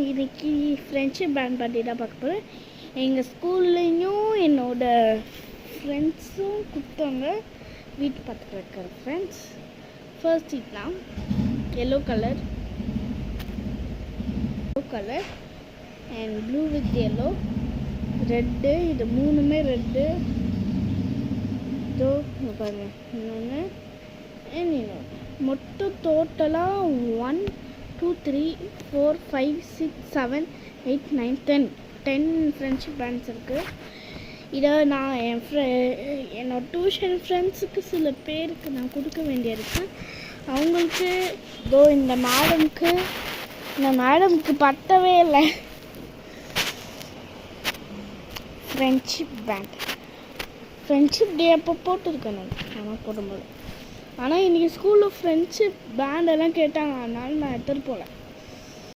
இன்னைக்கு friendship pant பற்றி தான் பார்க்க போகிறேன். எங்கள் ஸ்கூல்லையும் என்னோடய ஃப்ரெண்ட்ஸும் கொடுத்தாங்க. வீட்டு பக்கத்தில் இருக்கிற ஃப்ரெண்ட்ஸ். ஃபர்ஸ்ட் சீட்லாம் yellow colour and blue with yellow, red, இது மூணுமே ரெட்டு. இதோ பாருங்கள், இன்னொன்று இன்னொன்று. மொத்தம் டோட்டலாக 1 2 3 4 5 6 7 8 9 10 ஃப்ரெண்ட்ஷிப் பேண்ட்ஸ் இருக்குது. இதை நான் என்னோட டியூஷன் ஃப்ரெண்ட்ஸுக்கு சில பேருக்கு நான் கொடுக்க வேண்டியிருக்கு. அவங்களுக்கு இதோ இந்த மேடம்க்கு பத்தவே இல்லை ஃப்ரெண்ட்ஷிப் பேண்ட். ஃப்ரெண்ட்ஷிப் டே அப்போ போட்டிருக்கேன் நான் போடும்போது. ஆனால் இன்றைக்கி ஸ்கூலில் ஃப்ரெண்ட்ஷிப் பேண்டெல்லாம் கேட்டாங்க, அதனால நான் எடுத்துகிட்டு போகல.